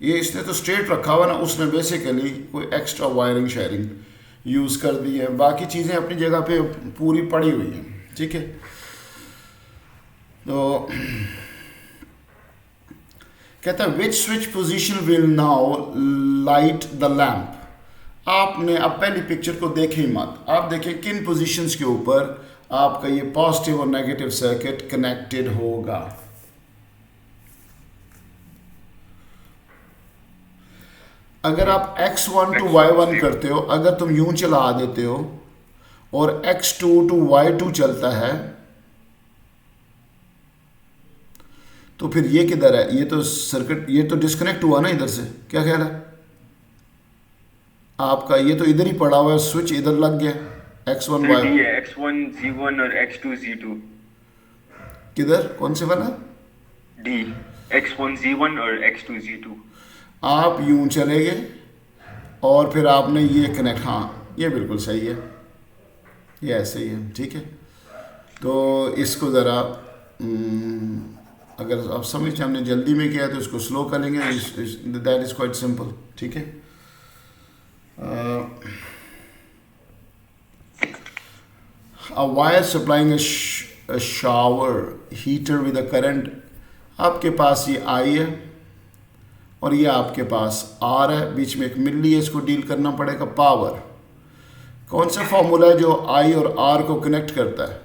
ये इसने तो स्ट्रेट रखा हुआ ना, उसने बेसिकली कोई एक्स्ट्रा वायरिंग शेयरिंग यूज़ कर दी है, बाकी चीज़ें अपनी जगह पे पूरी पड़ी हुई हैं। ठीक है, तो कहता है which switch position will now light the lamp. आपने अब पहली पिक्चर को देखें ही मत, आप देखें किन पोजीशंस के ऊपर आपका ये पॉजिटिव और नेगेटिव सर्किट कनेक्टेड होगा। अगर आप X1 to Y1 करते हो, अगर तुम यूं चला देते हो और X2 to Y2 चलता है तो फिर ये किधर है? ये तो सर्किट, ये तो डिस्कनेक्ट हुआ ना इधर से। क्या ख्याल है आपका? ये तो इधर ही पड़ा हुआ है, स्विच इधर लग गया X1 Y1। X1 Z1 और X2 Z2 किधर, कौन से वाला? D X1 Z1 और X2 Z2। आप यूं चले गए और फिर आपने ये कनेक्ट, हाँ ये बिल्कुल सही है, ये ऐसे ही है। ठीक है, तो इसको ज़रा अगर आप समझ हमने जल्दी में किया तो इसको स्लो कर लेंगे, दैट इज़ क्वाइट सिंपल। ठीक है, a wire supplying a shower heater with a current, आपके पास ये I है और ये आपके पास R है, बीच में एक मिली है, इसको डील करना पड़ेगा। पावर कौन सा फॉर्मूला है जो I और R को कनेक्ट करता है?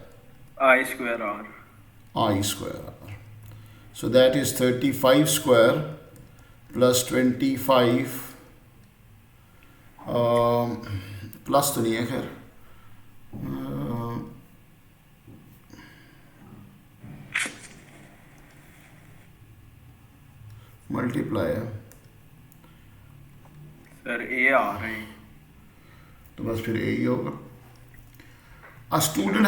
I square R। I square R, so that is 35 square plus 25 plus तो नहीं है खैर, मल्टीप्लाई है सर, A आ रहे हैं तो बस फिर यही होगा। A student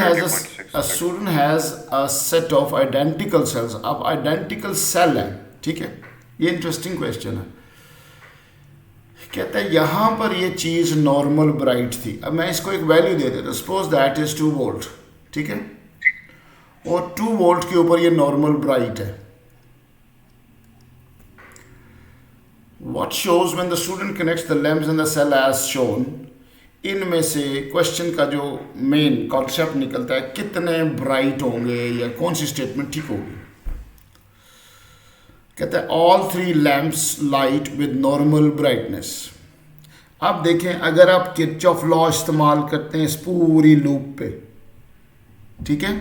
has a set of identical cells। अब identical cell है, ठीक है, ये इंटरेस्टिंग क्वेश्चन है। कहता है यहाँ पर ये चीज़ नॉर्मल ब्राइट थी, अब मैं इसको एक वैल्यू दे देता हूँ, सपोज दैट इज 2 वोल्ट। ठीक है, और 2 वोल्ट के ऊपर ये नॉर्मल ब्राइट है। What shows when the student connects the lamps in the cell as shown? इनमें से क्वेश्चन का जो मेन कॉन्सेप्ट निकलता है कितने ब्राइट होंगे या कौन सी स्टेटमेंट ठीक होगी। कहता है all 3 lamps light with normal brightness. अब देखें अगर आप किरचॉफ लॉ इस्तेमाल करते हैं इस पूरी लूप पे, ठीक है,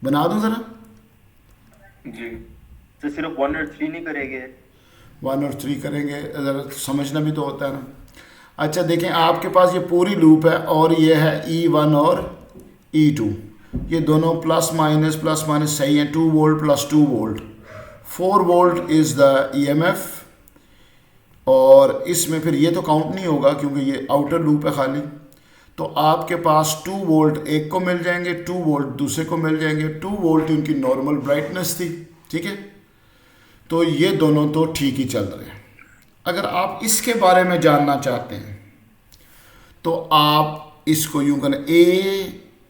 बना दूं जरा जी। तो सिर्फ 1 और 3 नहीं करेंगे? 1 और 3 करेंगे, ज़रा समझना भी तो होता है ना। अच्छा देखें आपके पास ये पूरी लूप है और ये है E1 और E2, ये दोनों प्लस माइनस सही हैं। 2 volt plus 2 volt, 4 volt is the EMF, और इसमें फिर ये तो काउंट नहीं होगा क्योंकि ये आउटर लूप है खाली। तो आपके पास 2 वोल्ट एक को मिल जाएंगे, 2 वोल्ट दूसरे को मिल जाएंगे। 2 वोल्ट उनकी नॉर्मल ब्राइटनेस थी, ठीक है, तो ये दोनों तो ठीक ही चल रहे हैं। अगर आप इसके बारे में जानना चाहते हैं तो आप इसको यूं करें, A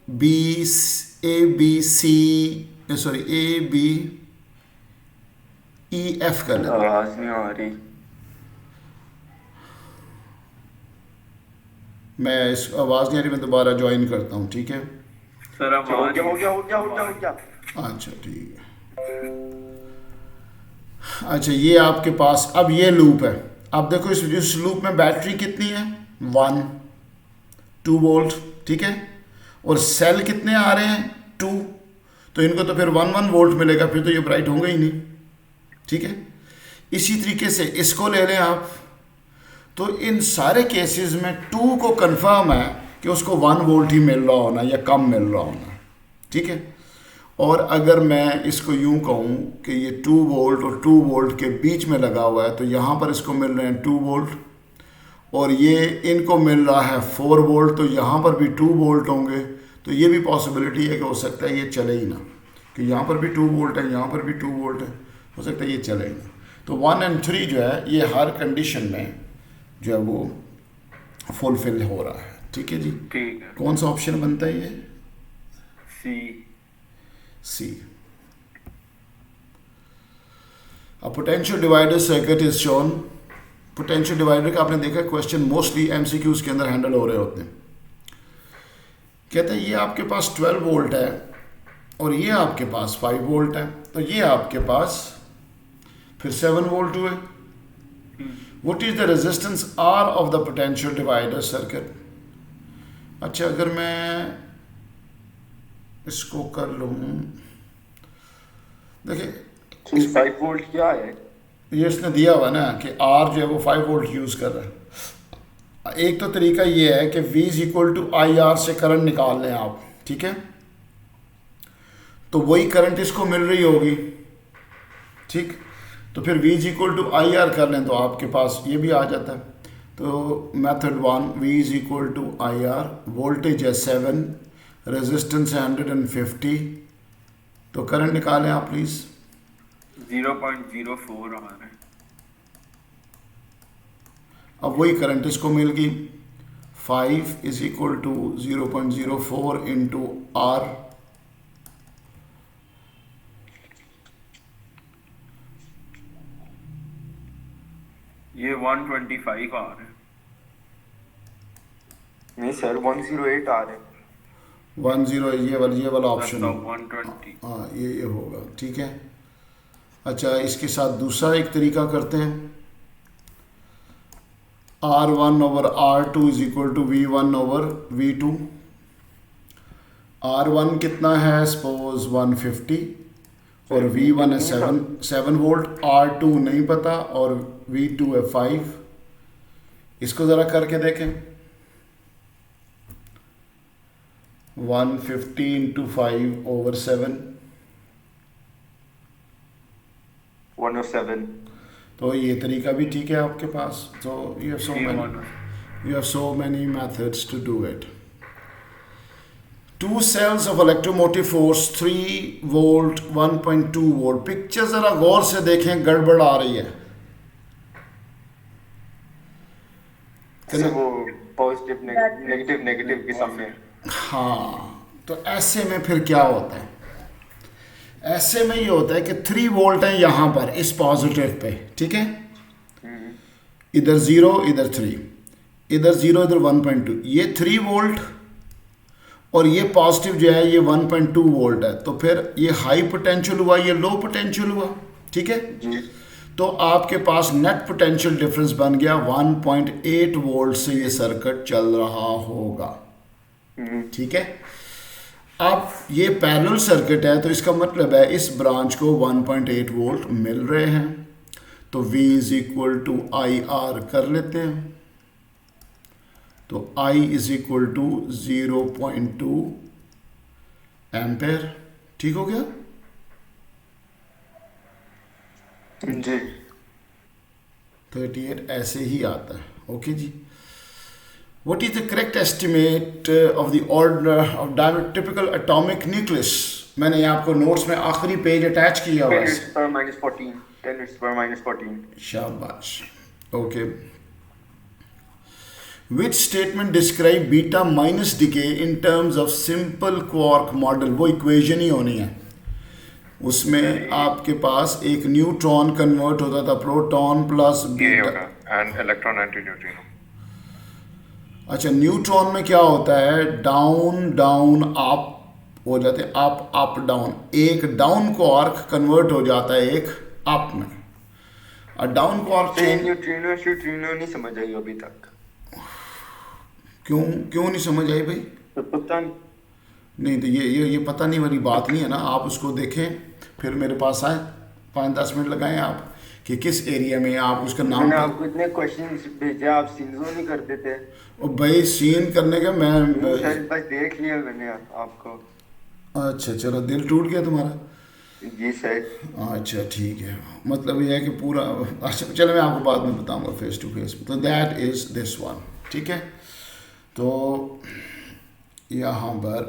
B E F कर लेते हैं। आवाज नहीं आ रही। मैं इस आवाज़ नहीं आ रही, मैं दोबारा ज्वाइन करता हूँ, ठीक है। सर अब हो गया। अच्छा ठीक है। अच्छा ये आपके पास अब ये लूप है। अब देखो इस लूप में बैटरी कितनी है? 1, 2 वोल्ट, ठीक है, और सेल कितने आ रहे हैं? 2। तो इनको तो फिर 1 वोल्ट मिलेगा, फिर तो ये ब्राइट होंगे ही नहीं। ठीक है, इसी तरीके से इसको ले लें आप। तो इन सारे केसेस में 2 को कंफर्म है कि उसको 1 वोल्ट ही मिल रहा होना या कम मिल रहा होना। ठीक है, और अगर मैं इसको यूं कहूं कि ये 2 वोल्ट और 2 वोल्ट के बीच में लगा हुआ है, तो यहाँ पर इसको मिल रहे हैं 2 वोल्ट, और ये इनको मिल रहा है 4 वोल्ट, तो यहाँ पर भी 2 वोल्ट होंगे। तो ये भी पॉसिबिलिटी है कि हो सकता है ये चले ही ना, कि यहाँ पर भी 2 वोल्ट है, यहाँ पर भी 2 वोल्ट है, हो सकता है ये चले ही ना। तो 1 और 3 जो है ये हर कंडीशन में जो है वो फुलफिल हो रहा है। ठीक है जी, ठीक है। कौन सा ऑप्शन बनता है ये? सी। A potential divider circuit is shown. Potential divider का आपने देखा क्वेश्चन मोस्टली एमसीक्यूज के अंदर हैंडल हो रहे होते हैं। कहते हैं ये आपके पास 12 वोल्ट है और ये आपके पास 5 वोल्ट है, तो ये आपके पास फिर 7 वोल्ट हुए। What is the resistance R of the potential divider circuit? अच्छा, अगर मैं इसको कर लूँ, देखिए 5 वोल्ट क्या है? ये इसने दिया हुआ ना कि आर जो है वो 5 वोल्ट यूज़ कर रहा है। एक तो तरीका ये है कि V is equal to I R से करंट निकाल लें आप। ठीक है, तो वही करंट इसको मिल रही होगी। ठीक, तो फिर V is equal to I R कर लें तो आपके पास ये भी आ जाता है। तो method 1, V is equal to I R, voltage है 7, रेजिस्टेंस है 150, तो करंट निकालें आप प्लीज़। 0.04 आ रहा है। अब वही करंट इसको मिल गई, 5 is equal to 0.04 into R, ये 125 आ रहा है। नहीं सर, 108 आ रहे हैं। 10 ये वाला ऑप्शन हो, 120। हाँ ये होगा। ठीक है, अच्छा इसके साथ दूसरा एक तरीका करते हैं, R1 over R2 is equal to V1 over V2। R1 कितना है, सपोज 150 और V1 है 7 वोल्ट, R2 नहीं पता और V2 है 5। इसको ज़रा करके देखें, 150 इंटू 5 ओवर 7, 107। तो ये तरीका भी ठीक है आपके पास। तो you have so many methods to do it. 2 cells of electromotive force 3 volt 1.2 volt. Picture जरा गौर से देखें, गड़बड़ आ रही है। वो पॉजिटिव नेगेटिव के सामने। हाँ, तो ऐसे में फिर क्या होता है? ऐसे में ये होता है कि 3 वोल्ट है यहाँ पर इस पॉजिटिव पे। ठीक है, इधर 0 इधर 3, इधर 0 इधर 1.2, ये 3 वोल्ट और ये पॉजिटिव जो है ये 1.2 वोल्ट है। तो फिर ये हाई पोटेंशियल हुआ, ये लो पोटेंशियल हुआ। ठीक है जी। तो आपके पास नेट पोटेंशियल डिफरेंस बन गया 1.8 वोल्ट से ये सर्किट चल रहा होगा। ठीक है, अब ये पैरेलल सर्किट है तो इसका मतलब है इस ब्रांच को 1.8 वोल्ट मिल रहे हैं। तो V is equal to I R कर लेते हैं, तो I is equal to 0.2 ampere. ठीक हो गया जी। 38 ऐसे ही आता है। ओके जी, what is the correct estimate of the order of diameter typical atomic nucleus? मैंने ये आपको नोट्स में आखिरी पेज अटैच किया हुआ है। 10 to the minus 14। शाबाश। Okay, which statement describe beta minus decay in terms of simple quark model? वो इक्वेशन ही होनी है। उसमें आपके पास एक न्यूट्रॉन कन्वर्ट होता था प्रोटॉन प्लस ये बीटा। होगा एंड इलेक्ट्रॉन एंटी न्यूट्रिनो। अच्छा, न्यूट्रॉन में क्या होता है, डाउन डाउन अप हो जाते हैं, अप अप डाउन। एक डाउन क्वार्क कन्वर्ट हो जाता है एक अप में, और डाउन क्वार्क चेंज। न्यूट्रिनो नहीं समझ आई अभी तक। क्यों नहीं समझ आई भाई? तो पता नहीं। नहीं तो ये पता नहीं वाली बात नहीं है ना, आप उसको देखें फिर मेरे पास आए, 5-10 मिनट लगाएं आप कि किस एरिया में आप उसका नाम मैंने आपको इतने क्वेश्चंस भेजे, आप सीन्स नहीं करते थे। और भाई सीन करने का मैं सर बस देख लिया मैंने आपको। अच्छा चलो, दिल टूट गया तुम्हारा? जी सर। अच्छा ठीक है, मतलब ये है कि पूरा, अच्छा चलो मैं आपको बाद में बताऊंगा फेस टू फेस। तो दैट इज़ दिस वन, ठीक है। तो यहाँ पर